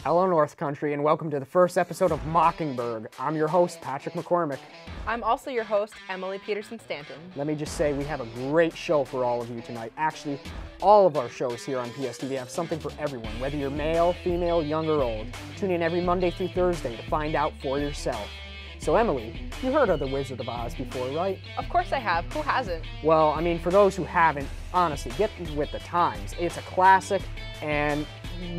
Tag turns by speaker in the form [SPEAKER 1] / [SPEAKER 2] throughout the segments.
[SPEAKER 1] Hello, North Country, and welcome to the first episode of Mockingbird. I'm your host, Patrick McCormick.
[SPEAKER 2] I'm also your host, Emily Peterson-Stanton.
[SPEAKER 1] Let me just say we have a great show for all of you tonight. Actually, all of our shows here on PSTV have something for everyone, whether you're male, female, young, or old. Tune in every Monday through Thursday to find out for yourself. So, Emily, you heard of The Wizard of Oz before, right?
[SPEAKER 2] Of course I have. Who hasn't?
[SPEAKER 1] Well, I mean, for those who haven't, honestly, get with the times. It's a classic, and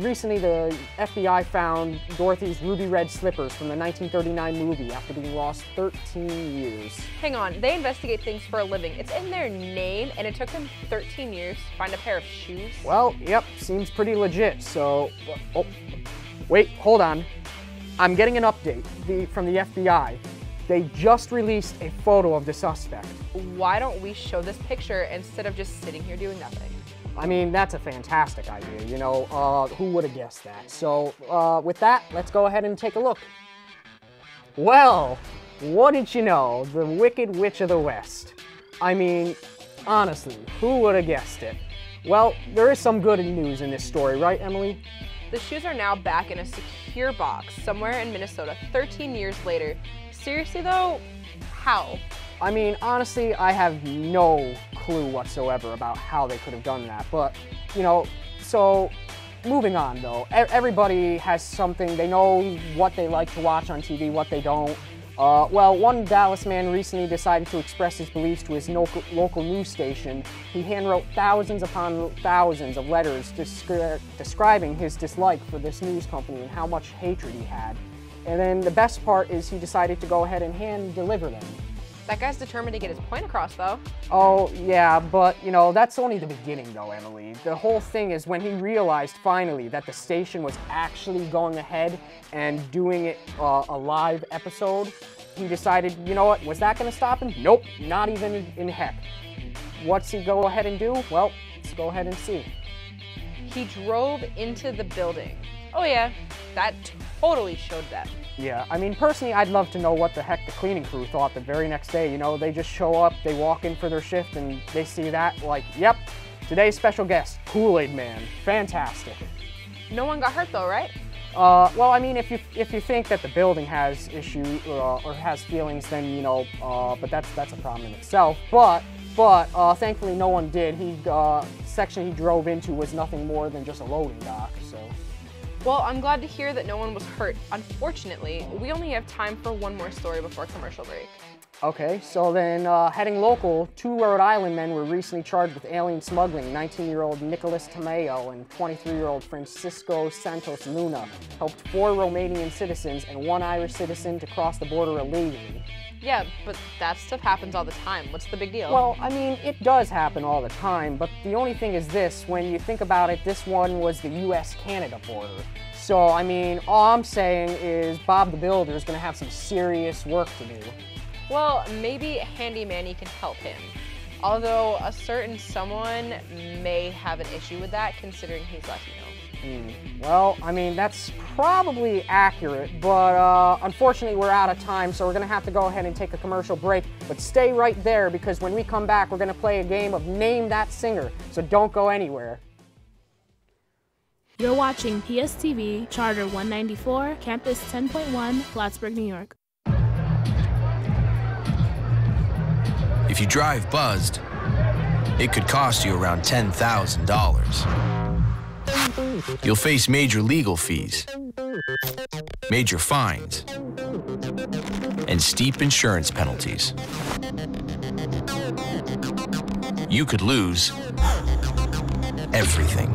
[SPEAKER 1] recently the FBI found Dorothy's ruby red slippers from the 1939 movie after being lost 13 years.
[SPEAKER 2] Hang on, they investigate things for a living. It's in their name, and it took them 13 years to find a pair of shoes?
[SPEAKER 1] Well, yep, seems pretty legit, so... Oh, wait, hold on. I'm getting an update from the FBI. They just released a photo of the suspect.
[SPEAKER 2] Why don't we show this picture instead of just sitting here doing nothing?
[SPEAKER 1] I mean, that's a fantastic idea, you know, who would have guessed that? So, with that, let's go ahead and take a look. Well, what did you know? The Wicked Witch of the West. I mean, honestly, who would have guessed it? Well, there is some good news in this story, right, Emily?
[SPEAKER 2] The shoes are now back in a secure box somewhere in Minnesota 13 years later. Seriously though, how?
[SPEAKER 1] I mean, honestly, I have no clue whatsoever about how they could have done that, but, you know, so moving on though. Everybody has something, they know what they like to watch on TV, what they don't. Well, one Dallas man recently decided to express his beliefs to his local news station. He handwrote thousands upon thousands of letters describing his dislike for this news company and how much hatred he had. And then the best part is he decided to go ahead and hand deliver them.
[SPEAKER 2] That guy's determined to get his point across, though.
[SPEAKER 1] Oh, yeah, but, you know, that's only the beginning, though, Emily. The whole thing is when he realized, finally, that the station was actually going ahead and doing it a live episode, he decided, you know what, was that going to stop him? Nope, not even in heck. What's he go ahead and do? Well, let's go ahead and see.
[SPEAKER 2] He drove into the building. Oh, yeah, that totally showed that.
[SPEAKER 1] Yeah, I mean, personally, I'd love to know what the heck the cleaning crew thought the very next day. You know, they just show up, they walk in for their shift, and they see that, like, yep, today's special guest, Kool-Aid Man. Fantastic.
[SPEAKER 2] No one got hurt, though, right?
[SPEAKER 1] Well, I mean, if you think that the building has issue or has feelings, then, you know, but that's a problem in itself. But thankfully, no one did. Section he drove into was nothing more than just a loading dock, so.
[SPEAKER 2] Well, I'm glad to hear that no one was hurt. Unfortunately, we only have time for one more story before commercial break.
[SPEAKER 1] Okay, so then heading local, 2 Rhode Island men were recently charged with alien smuggling. 19-year-old Nicholas Tamayo and 23-year-old Francisco Santos Luna helped 4 Romanian citizens and 1 Irish citizen to cross the border illegally.
[SPEAKER 2] Yeah, but that stuff happens all the time. What's the big deal?
[SPEAKER 1] Well, I mean, it does happen all the time, but the only thing is this, when you think about it, this one was the US-Canada border. So, I mean, all I'm saying is Bob the Builder is going to have some serious work to do.
[SPEAKER 2] Well, maybe Handy Manny can help him. Although a certain someone may have an issue with that, considering he's Latino.
[SPEAKER 1] Well, I mean, that's probably accurate, but unfortunately we're out of time, so we're going to have to go ahead and take a commercial break. But stay right there, because when we come back, we're going to play a game of Name That Singer, so don't go anywhere.
[SPEAKER 3] You're watching PSTV, Charter 194, Campus 10.1, Plattsburgh, New York.
[SPEAKER 4] If you drive buzzed, it could cost you around $10,000. You'll face major legal fees, major fines, and steep insurance penalties. You could lose everything.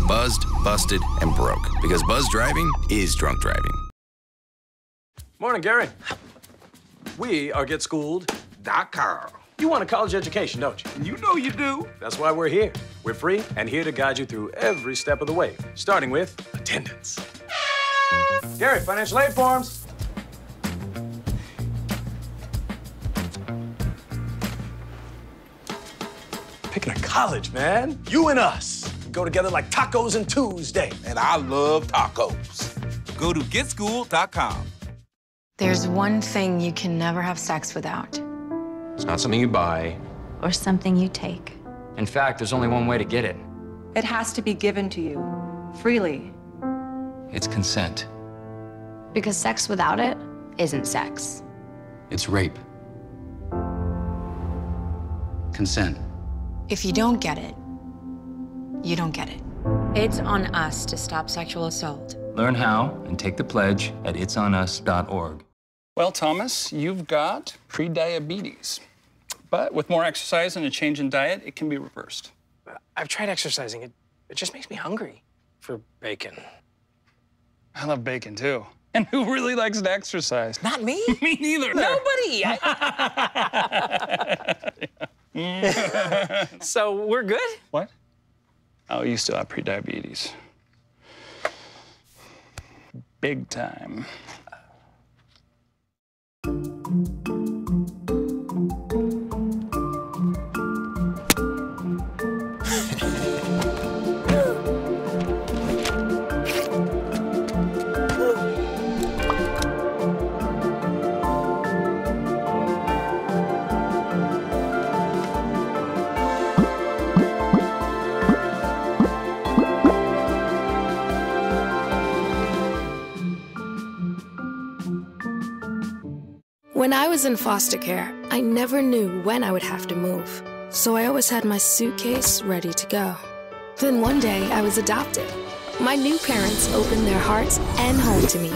[SPEAKER 4] Buzzed, busted, and broke. Because buzz driving is drunk driving.
[SPEAKER 5] Morning, Gary. We are GetSchooled.com. You want a college education, don't you? You know you do. That's why we're here. We're free and here to guide you through every step of the way, starting with attendance. Gary, financial aid forms. Picking a college, man. You and us. We go together like tacos and Tuesday.
[SPEAKER 6] And I love tacos. Go to GetSchooled.com.
[SPEAKER 7] There's one thing you can never have sex without.
[SPEAKER 8] It's not something you buy.
[SPEAKER 7] Or something you take.
[SPEAKER 8] In fact, there's only one way to get it.
[SPEAKER 9] It has to be given to you.
[SPEAKER 7] freely.
[SPEAKER 8] It's consent.
[SPEAKER 7] Because sex without it isn't sex.
[SPEAKER 8] It's rape. Consent.
[SPEAKER 7] If you don't get it, you don't get it.
[SPEAKER 9] It's on us to stop sexual assault.
[SPEAKER 8] Learn how and take the pledge at itsonus.org.
[SPEAKER 10] Well, Thomas, you've got pre-diabetes. But with more exercise and a change in diet, it can be reversed.
[SPEAKER 11] I've tried exercising. It just makes me hungry for bacon.
[SPEAKER 10] I love bacon, too. And who really likes to exercise?
[SPEAKER 11] Not me.
[SPEAKER 10] Me neither.
[SPEAKER 11] Nobody. So we're good?
[SPEAKER 10] What? Oh, you still have pre-diabetes. Big time.
[SPEAKER 3] When I was in foster care, I never knew when I would have to move, so I always had my suitcase ready to go. Then one day, I was adopted. My new parents opened their hearts and home to me.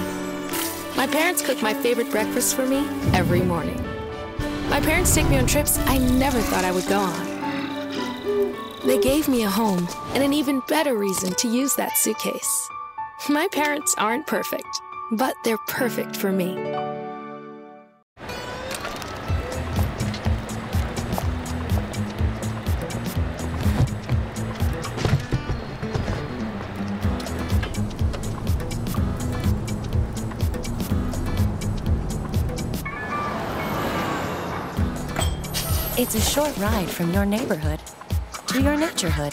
[SPEAKER 3] My parents cook my favorite breakfast for me every morning. My parents take me on trips I never thought I would go on. They gave me a home and an even better reason to use that suitcase. My parents aren't perfect, but they're perfect for me.
[SPEAKER 9] It's a short ride from your neighborhood to your naturehood.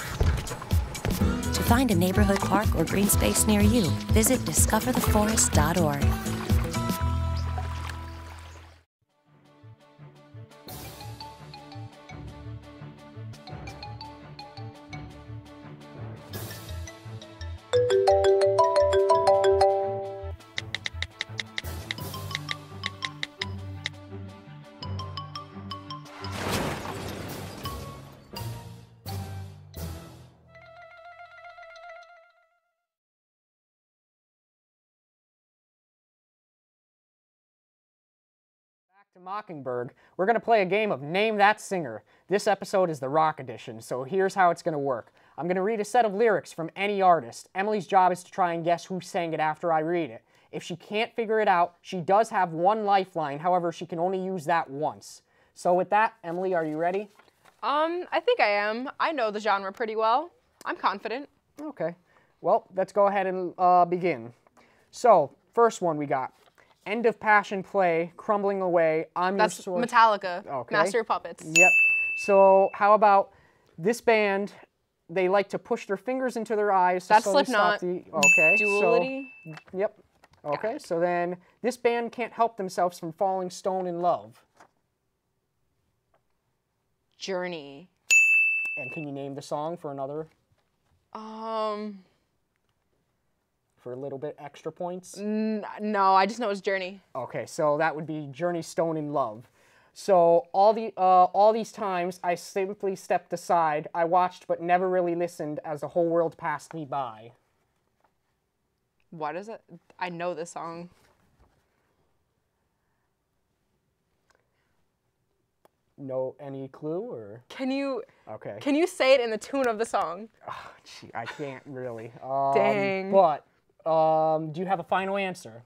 [SPEAKER 9] To find a neighborhood park or green space near you, visit discovertheforest.org.
[SPEAKER 1] To Mockingbird, we're going to play a game of Name That Singer. This episode is the rock edition, so here's how it's going to work. I'm going to read a set of lyrics from any artist. Emily's job is to try and guess who sang it after I read it. If she can't figure it out, she does have one lifeline. However, she can only use that once. So with that, Emily, are you ready?
[SPEAKER 2] I think I am. I know the genre pretty well. I'm confident.
[SPEAKER 1] Okay. Well, let's go ahead and begin. So, first one we got. End of Passion Play, Crumbling Away, I'm
[SPEAKER 2] That's
[SPEAKER 1] Your Sword.
[SPEAKER 2] Metallica,
[SPEAKER 1] Okay.
[SPEAKER 2] Master of Puppets.
[SPEAKER 1] Yep. So how about this band, they like to push their fingers into their eyes.
[SPEAKER 2] That's
[SPEAKER 1] to slowly stop
[SPEAKER 2] Slipknot.
[SPEAKER 1] Okay.
[SPEAKER 2] Duality.
[SPEAKER 1] So, yep. Okay, so then this band can't help themselves from falling stone in love.
[SPEAKER 2] Journey.
[SPEAKER 1] And can you name the song for another? For a little bit extra points?
[SPEAKER 2] No, I just know it's Journey.
[SPEAKER 1] Okay, so that would be Journey Stone in Love. So all these times I simply stepped aside. I watched but never really listened as the whole world passed me by.
[SPEAKER 2] What is it? I know this song.
[SPEAKER 1] No, any clue or?
[SPEAKER 2] Can you?
[SPEAKER 1] Okay.
[SPEAKER 2] Can you say it in the tune of the song?
[SPEAKER 1] Oh, gee, I can't really.
[SPEAKER 2] Dang.
[SPEAKER 1] But do you have a final answer?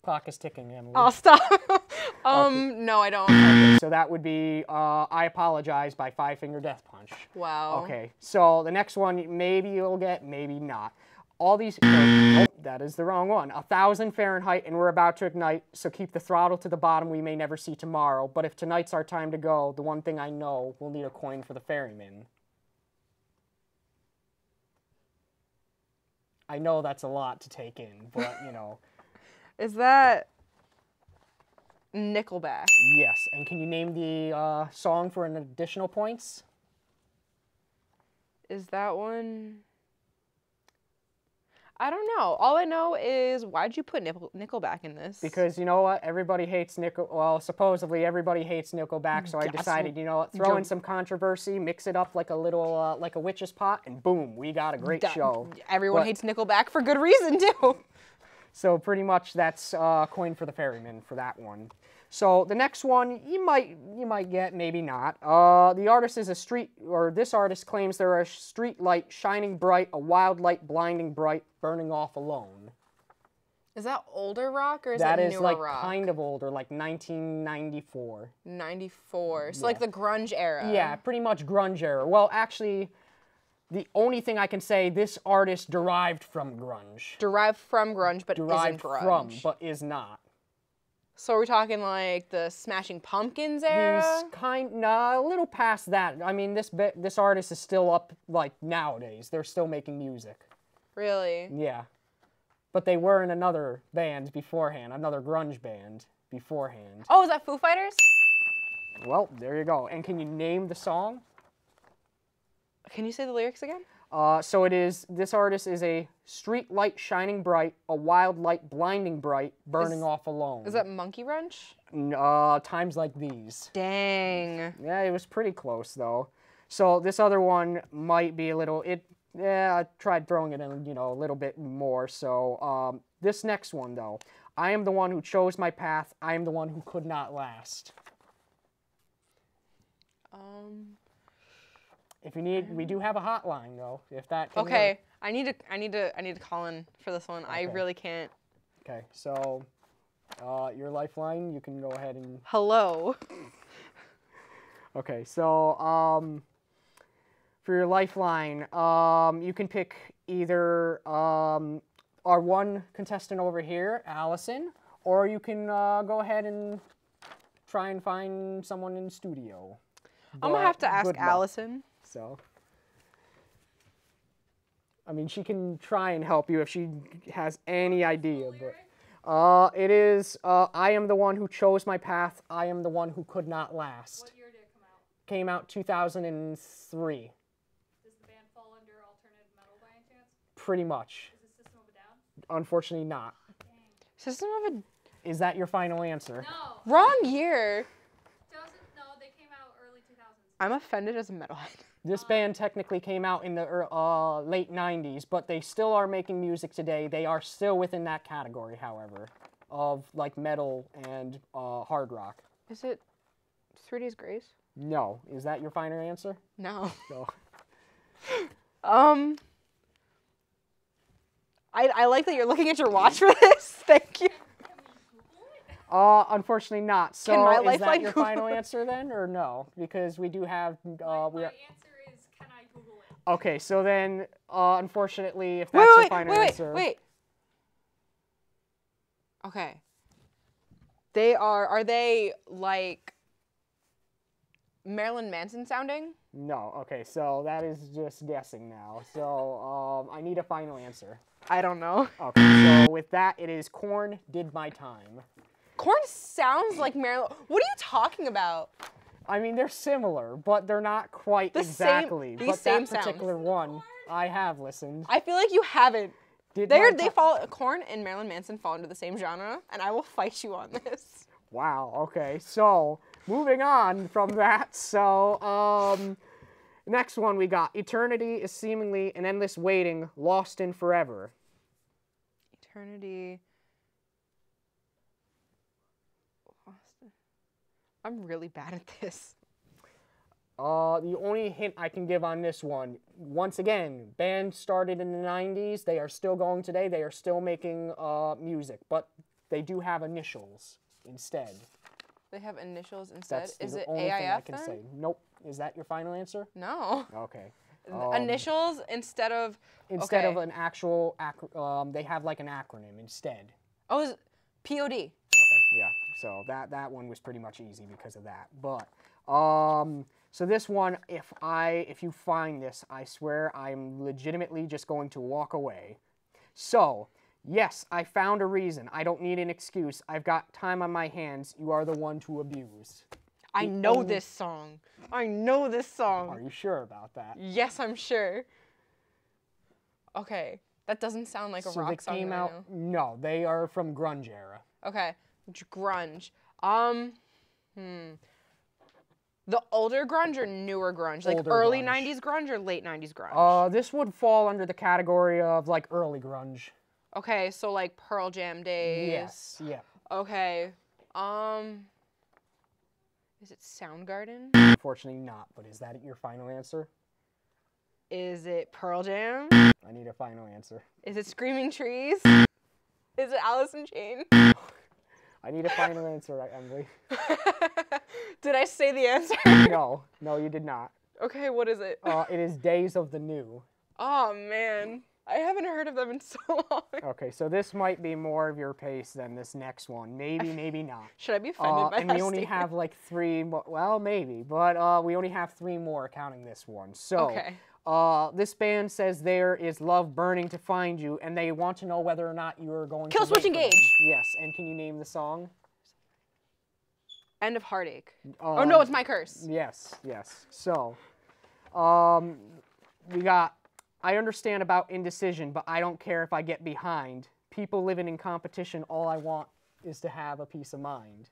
[SPEAKER 1] Clock is ticking, Emily.
[SPEAKER 2] Oh, stop.
[SPEAKER 1] Okay.
[SPEAKER 2] No, I don't.
[SPEAKER 1] So that would be I Apologize by Five Finger Death Punch.
[SPEAKER 2] Wow.
[SPEAKER 1] Okay, so the next one, maybe you'll get, maybe not. All these, oh, that is the wrong one. 1,000 Fahrenheit and we're about to ignite, so keep the throttle to the bottom, we may never see tomorrow. But if tonight's our time to go, the one thing I know, we'll need a coin for the ferryman. I know that's a lot to take in, but, you know.
[SPEAKER 2] Is that Nickelback?
[SPEAKER 1] Yes, and can you name the song for an additional points?
[SPEAKER 2] Is that one? I don't know. All I know is, why'd you put Nickelback in this?
[SPEAKER 1] Because you know what? Everybody hates Well, supposedly everybody hates Nickelback, so I decided, you know what? Throw in some controversy, mix it up like a little, like a witch's pot, and boom, we got a great show.
[SPEAKER 2] Everyone hates Nickelback for good reason, too.
[SPEAKER 1] So pretty much that's Coin for the Ferryman for that one. So the next one you might get, maybe not. The artist is this artist claims there are a street light shining bright, a wild light blinding bright, burning off alone.
[SPEAKER 2] Is that older rock or is that newer rock?
[SPEAKER 1] That is like kind of older, like 1994.
[SPEAKER 2] 94. So like the grunge era.
[SPEAKER 1] Yeah, pretty much grunge era. Well, actually, the only thing I can say, this artist derived from grunge.
[SPEAKER 2] Derived from grunge, but isn't grunge.
[SPEAKER 1] From, but is not.
[SPEAKER 2] So we're talking like the Smashing Pumpkins era?
[SPEAKER 1] He's a little past that. I mean, this artist is still up, like, nowadays. They're still making music.
[SPEAKER 2] Really?
[SPEAKER 1] Yeah. But they were in another band beforehand, another grunge band beforehand.
[SPEAKER 2] Oh, is that Foo Fighters?
[SPEAKER 1] Well, there you go. And can you name the song?
[SPEAKER 2] Can you say the lyrics again?
[SPEAKER 1] So this artist is a street light shining bright, a wild light blinding bright, burning off alone.
[SPEAKER 2] Is that Monkey Wrench?
[SPEAKER 1] Times Like These.
[SPEAKER 2] Dang.
[SPEAKER 1] Yeah, it was pretty close, though. So this other one might be a little, I tried throwing it in, a little bit more. So this next one, though. I am the one who chose my path. I am the one who could not last. If you need, we do have a hotline though. If that can
[SPEAKER 2] okay,
[SPEAKER 1] work.
[SPEAKER 2] I need to call in for this one. Okay. I really can't.
[SPEAKER 1] Okay, so your lifeline, you can go ahead and.
[SPEAKER 2] Hello.
[SPEAKER 1] Okay, so for your lifeline, you can pick either our one contestant over here, Allison, or you can go ahead and try and find someone in the studio.
[SPEAKER 2] I'm gonna have to ask Allison.
[SPEAKER 1] So, I mean, she can try and help you if she has any idea, but it is, I am the one who chose my path, I am the one who could not last.
[SPEAKER 12] What year did it come out?
[SPEAKER 1] Came out 2003.
[SPEAKER 12] Does the band fall under alternative metal by any chance?
[SPEAKER 1] Pretty much.
[SPEAKER 12] Is it System of a Down?
[SPEAKER 1] Unfortunately not.
[SPEAKER 12] Dang.
[SPEAKER 2] System of a...
[SPEAKER 1] Is that your final answer?
[SPEAKER 12] No.
[SPEAKER 2] Wrong year.
[SPEAKER 12] No, they came out early 2000s.
[SPEAKER 2] I'm offended as a metalhead.
[SPEAKER 1] This band technically came out in the late 90s, but they still are making music today. They are still within that category, however, of like metal and hard rock.
[SPEAKER 2] Is it 3 Days Grace?
[SPEAKER 1] No. Is that your final answer?
[SPEAKER 2] No.
[SPEAKER 1] No.
[SPEAKER 2] I like that you're looking at your watch for this. Thank you.
[SPEAKER 1] Unfortunately not. So
[SPEAKER 2] Can my
[SPEAKER 1] is
[SPEAKER 2] lifeline
[SPEAKER 1] that your
[SPEAKER 2] Google
[SPEAKER 1] final answer then, or no? Because we do have.
[SPEAKER 12] My answer is, can I Google it?
[SPEAKER 1] Okay, so then, unfortunately, if that's your final answer.
[SPEAKER 2] Wait. Okay. They are they like Marilyn Manson sounding?
[SPEAKER 1] No. Okay, so that is just guessing now. So I need a final answer.
[SPEAKER 2] I don't know.
[SPEAKER 1] Okay, so with that, it is Korn, Did My Time.
[SPEAKER 2] Korn sounds like Marilyn. What are you talking about?
[SPEAKER 1] I mean, they're similar, but they're not quite exactly. But that particular one, I have listened.
[SPEAKER 2] I feel like you haven't.
[SPEAKER 1] They
[SPEAKER 2] fall. Korn and Marilyn Manson fall into the same genre, and I will fight you on this.
[SPEAKER 1] Wow. Okay. So moving on from that. So next one we got: Eternity is seemingly an endless waiting, lost in forever.
[SPEAKER 2] Eternity. I'm really bad at this.
[SPEAKER 1] The only hint I can give on this one, once again, band started in the 90s. They are still going today. They are still making music, but they do have initials instead.
[SPEAKER 2] They have initials instead?
[SPEAKER 1] That's
[SPEAKER 2] Is
[SPEAKER 1] the
[SPEAKER 2] it
[SPEAKER 1] only
[SPEAKER 2] AIF
[SPEAKER 1] thing I can
[SPEAKER 2] then?
[SPEAKER 1] say. Nope. Is that your final answer?
[SPEAKER 2] No.
[SPEAKER 1] Okay.
[SPEAKER 2] Initials instead of...
[SPEAKER 1] Instead of an actual, they have like an acronym instead.
[SPEAKER 2] Oh, is POD.
[SPEAKER 1] Okay, yeah. So that one was pretty much easy because of that. But so this one, if you find this, I swear I'm legitimately just going to walk away. So, yes, I found a reason. I don't need an excuse. I've got time on my hands. You are the one to abuse.
[SPEAKER 2] I know this song. I know this song.
[SPEAKER 1] Are you sure about that?
[SPEAKER 2] Yes, I'm sure. Okay, that doesn't sound like a rock song.
[SPEAKER 1] So they came out. No, they are from grunge era.
[SPEAKER 2] Okay, grunge. The older grunge or newer grunge? Like
[SPEAKER 1] Older
[SPEAKER 2] early
[SPEAKER 1] grunge.
[SPEAKER 2] 90s grunge or late 90s grunge?
[SPEAKER 1] This would fall under the category of like early grunge.
[SPEAKER 2] Okay, so like Pearl Jam days.
[SPEAKER 1] Yes, yeah.
[SPEAKER 2] Okay. Is it Soundgarden?
[SPEAKER 1] Unfortunately not, but is that your final answer?
[SPEAKER 2] Is it Pearl Jam?
[SPEAKER 1] I need a final answer.
[SPEAKER 2] Is it Screaming Trees? Is it Alice in Chains?
[SPEAKER 1] I need a final answer, Emily.
[SPEAKER 2] Did I say the answer?
[SPEAKER 1] No, you did not.
[SPEAKER 2] Okay, what is it?
[SPEAKER 1] It is Days of the New.
[SPEAKER 2] Oh, man. I haven't heard of them in so long.
[SPEAKER 1] Okay, so this might be more of your pace than this next one. Maybe, maybe not.
[SPEAKER 2] Should I be offended by
[SPEAKER 1] and
[SPEAKER 2] that
[SPEAKER 1] we only
[SPEAKER 2] statement?
[SPEAKER 1] have like 3 more. Well, maybe, but we only have 3 more counting this one. So, this band says there is love burning to find you, and they want to know whether or not you are going to
[SPEAKER 2] Kill Switch
[SPEAKER 1] wait for them.
[SPEAKER 2] Engage.
[SPEAKER 1] Yes, and can you name the song?
[SPEAKER 2] End of Heartache. Oh, no, it's My Curse.
[SPEAKER 1] Yes. So, we got, I understand about indecision, but I don't care if I get behind. People living in competition, all I want is to have a peace of mind.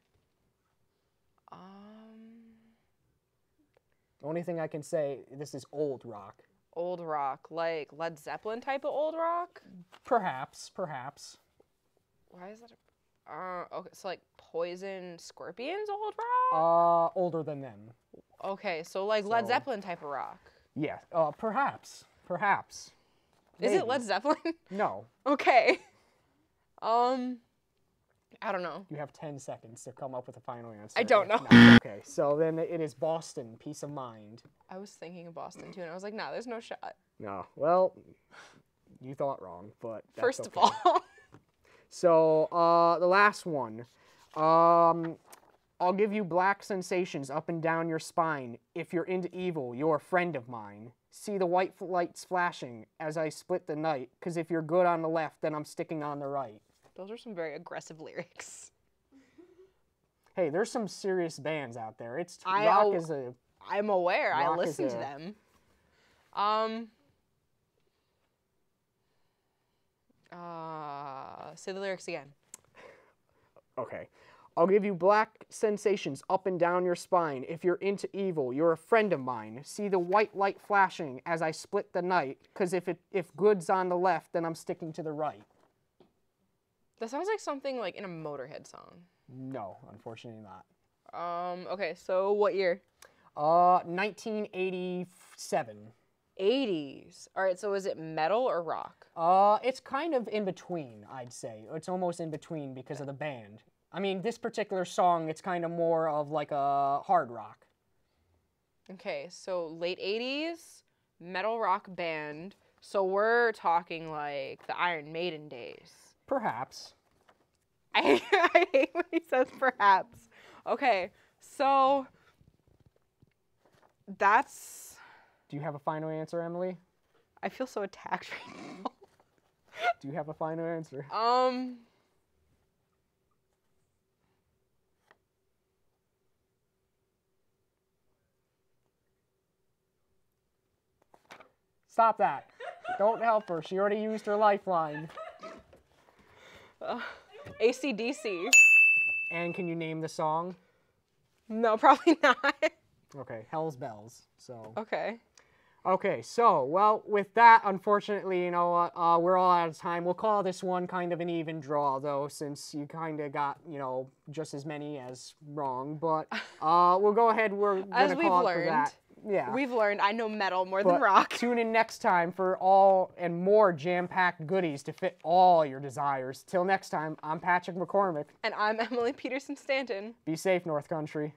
[SPEAKER 1] The only thing I can say, this is old rock.
[SPEAKER 2] Old rock, like Led Zeppelin type of old rock?
[SPEAKER 1] Perhaps.
[SPEAKER 2] Why is that? Okay, so like Poison Scorpions old rock?
[SPEAKER 1] Older than them.
[SPEAKER 2] Okay, so like Led Zeppelin type of rock.
[SPEAKER 1] Yeah, perhaps.
[SPEAKER 2] Is it Led Zeppelin?
[SPEAKER 1] No.
[SPEAKER 2] Okay. I don't know.
[SPEAKER 1] You have 10 seconds to come up with a final answer.
[SPEAKER 2] I don't know.
[SPEAKER 1] Okay, so then it is Boston, Peace of Mind.
[SPEAKER 2] I was thinking of Boston too, and I was like, nah, there's no shot.
[SPEAKER 1] No, well, you thought wrong, but that's
[SPEAKER 2] First of
[SPEAKER 1] okay.
[SPEAKER 2] all.
[SPEAKER 1] So, the last one. I'll give you black sensations up and down your spine. If you're into evil, you're a friend of mine. See the white lights flashing as I split the night, 'cause if you're good on the left, then I'm sticking on the right.
[SPEAKER 2] Those are some very aggressive lyrics.
[SPEAKER 1] Hey, there's some serious bands out there.
[SPEAKER 2] I'm aware. I
[SPEAKER 1] rock
[SPEAKER 2] listen
[SPEAKER 1] is
[SPEAKER 2] to
[SPEAKER 1] a-
[SPEAKER 2] them. Say the lyrics again.
[SPEAKER 1] Okay. I'll give you black sensations up and down your spine. If you're into evil, you're a friend of mine. See the white light flashing as I split the night, 'cause if good's on the left, then I'm sticking to the right.
[SPEAKER 2] That sounds like something like in a Motorhead song.
[SPEAKER 1] No, unfortunately not.
[SPEAKER 2] Okay, so what year?
[SPEAKER 1] 1987.
[SPEAKER 2] 80s. All right, so is it metal or rock?
[SPEAKER 1] It's kind of in between, I'd say. It's almost in between because of the band. I mean, this particular song, it's kind of more of like a hard rock.
[SPEAKER 2] Okay, so late 80s, metal rock band. So we're talking like the Iron Maiden days.
[SPEAKER 1] Perhaps.
[SPEAKER 2] I hate when he says perhaps. Okay, so that's...
[SPEAKER 1] Do you have a final answer, Emily?
[SPEAKER 2] I feel so attacked right now.
[SPEAKER 1] Do you have a final answer? Stop that. Don't help her. She already used her lifeline.
[SPEAKER 2] AC/DC.
[SPEAKER 1] And can you name the song?
[SPEAKER 2] No, probably not.
[SPEAKER 1] Okay, Hell's Bells. So.
[SPEAKER 2] Okay.
[SPEAKER 1] Okay, so, well, with that, unfortunately, you know what, we're all out of time. We'll call this one kind of an even draw, though, since you kind of got, you know, just as many as wrong. But we'll go ahead. We're going to call it for that. Yeah.
[SPEAKER 2] We've learned I know metal more than rock.
[SPEAKER 1] Tune in next time for all and more jam-packed goodies to fit all your desires. Till next time, I'm Patrick McCormick.
[SPEAKER 2] And I'm Emily Peterson Stanton.
[SPEAKER 1] Be safe, North Country.